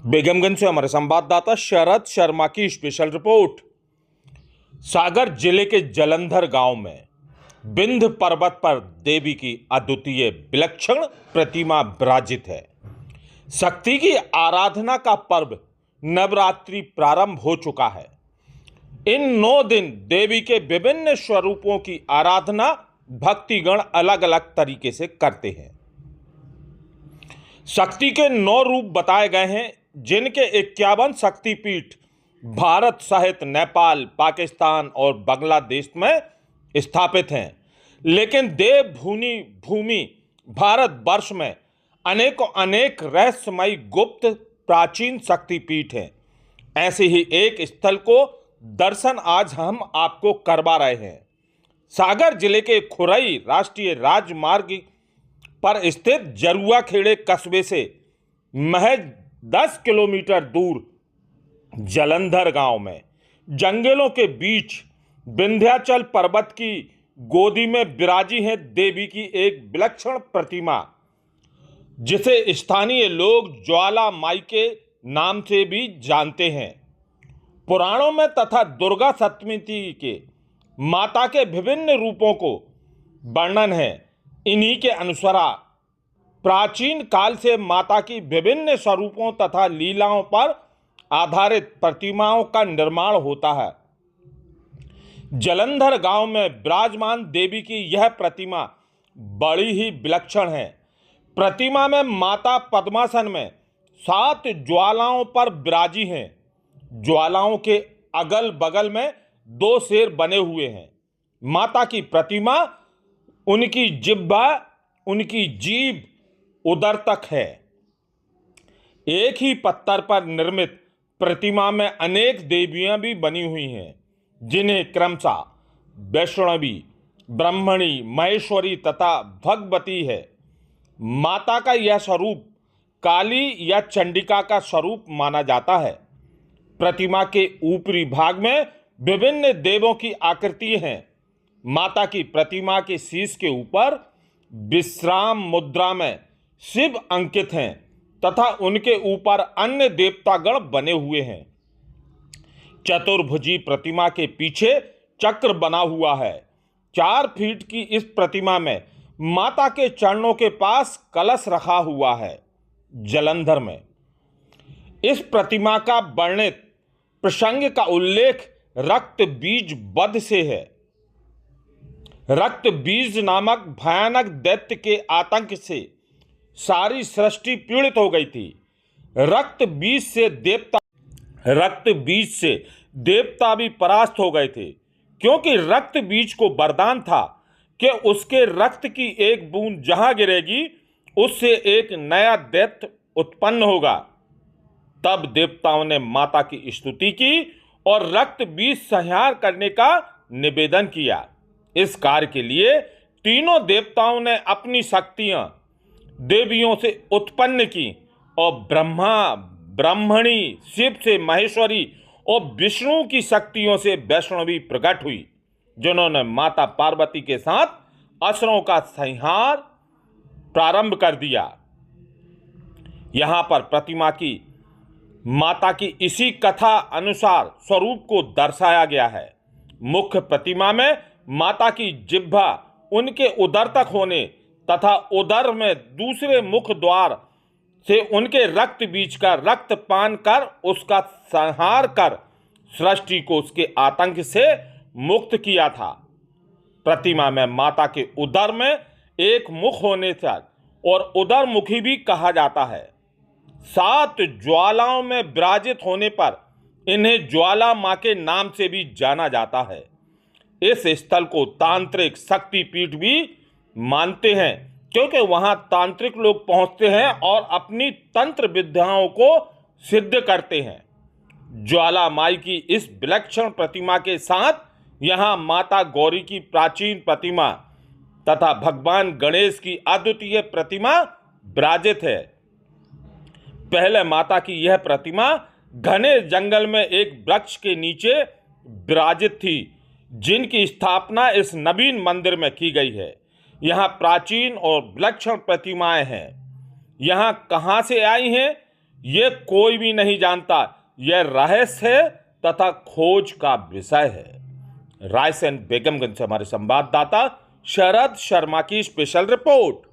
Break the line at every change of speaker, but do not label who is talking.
बेगमगंज से हमारे संवाददाता शरद शर्मा की स्पेशल रिपोर्ट। सागर जिले के जलंधर गांव में विंध्य पर्वत पर देवी की अद्वितीय विलक्षण प्रतिमा विराजित है। शक्ति की आराधना का पर्व नवरात्रि प्रारंभ हो चुका है। इन 9 दिन देवी के विभिन्न स्वरूपों की आराधना भक्तिगण अलग अलग तरीके से करते हैं। शक्ति के 9 रूप बताए गए हैं, जिनके 51 शक्तिपीठ भारत सहित नेपाल, पाकिस्तान और बांग्लादेश में स्थापित हैं। लेकिन देवभूमि भूमि भारत वर्ष में अनेक रहस्यमयी गुप्त प्राचीन शक्तिपीठ हैं। ऐसे ही एक स्थल को दर्शन आज हम आपको करवा रहे हैं। सागर जिले के खुरई राष्ट्रीय राजमार्ग पर स्थित जरुआ खेड़े कस्बे से महज 10 किलोमीटर दूर जलंधर गांव में जंगलों के बीच विंध्याचल पर्वत की गोदी में विराजी है देवी की एक विलक्षण प्रतिमा, जिसे स्थानीय लोग ज्वाला माई के नाम से भी जानते हैं। पुराणों में तथा दुर्गा सप्तमी के माता के विभिन्न रूपों को वर्णन है। इन्हीं के अनुसार प्राचीन काल से माता की विभिन्न स्वरूपों तथा लीलाओं पर आधारित प्रतिमाओं का निर्माण होता है। जलंधर गांव में विराजमान देवी की यह प्रतिमा बड़ी ही विलक्षण है। प्रतिमा में माता पद्मासन में 7 ज्वालाओं पर विराजी हैं। ज्वालाओं के अगल बगल में 2 शेर बने हुए हैं। माता की प्रतिमा, उनकी जिह्वा, उनकी जीभ उदर तक है। एक ही पत्थर पर निर्मित प्रतिमा में अनेक देवियां भी बनी हुई हैं, जिन्हें क्रमशः वैष्णवी, ब्रह्मणी, महेश्वरी तथा भगवती है। माता का यह स्वरूप काली या चंडिका का स्वरूप माना जाता है। प्रतिमा के ऊपरी भाग में विभिन्न देवों की आकृति हैं। माता की प्रतिमा के शीश के ऊपर विश्राम मुद्रा में शिव अंकित हैं तथा उनके ऊपर अन्य देवतागण बने हुए हैं। चतुर्भुजी प्रतिमा के पीछे चक्र बना हुआ है। 4 फीट की इस प्रतिमा में माता के चरणों के पास कलश रखा हुआ है। जलंधर में इस प्रतिमा का वर्णित प्रसंग का उल्लेख रक्त बीज वध से है। रक्त बीज नामक भयानक दैत्य के आतंक से सारी सृष्टि पीड़ित हो गई थी। रक्त बीज से देवता भी परास्त हो गए थे, क्योंकि रक्त बीज को वरदान था कि उसके रक्त की एक बूंद जहां गिरेगी, उससे एक नया दैत्य उत्पन्न होगा। तब देवताओं ने माता की स्तुति की और रक्त बीज संहार करने का निवेदन किया। इस कार्य के लिए तीनों देवताओं ने अपनी शक्तियां देवियों से उत्पन्न की और ब्रह्मा, ब्रह्मणी, शिव से महेश्वरी और विष्णु की शक्तियों से वैष्णवी प्रकट हुई, जिन्होंने माता पार्वती के साथ असुरों का संहार प्रारंभ कर दिया। यहां पर प्रतिमा की माता की इसी कथा अनुसार स्वरूप को दर्शाया गया है। मुख्य प्रतिमा में माता की जिह्वा उनके उदर तक होने तथा उदर में दूसरे मुख द्वार से उनके रक्त बीज का रक्त पान कर उसका संहार कर सृष्टि को उसके आतंक से मुक्त किया था। प्रतिमा में माता के उदर में एक मुख होने से और उदर मुखी भी कहा जाता है। 7 ज्वालाओं में विराजित होने पर इन्हें ज्वाला मां के नाम से भी जाना जाता है। इस स्थल को तांत्रिक शक्तिपीठ भी मानते हैं, क्योंकि वहां तांत्रिक लोग पहुंचते हैं और अपनी तंत्र विद्याओं को सिद्ध करते हैं। ज्वाला माई की इस विलक्षण प्रतिमा के साथ यहां माता गौरी की प्राचीन प्रतिमा तथा भगवान गणेश की अद्वितीय प्रतिमा विराजित है। पहले माता की यह प्रतिमा घने जंगल में एक वृक्ष के नीचे विराजित थी, जिनकी स्थापना इस नवीन मंदिर में की गई है। यहाँ प्राचीन और विलक्षण प्रतिमाएं हैं। यहाँ कहाँ से आई हैं? ये कोई भी नहीं जानता। यह रहस्य है तथा खोज का विषय है। रायसेन बेगमगंज से हमारे संवाददाता शरद शर्मा की स्पेशल रिपोर्ट।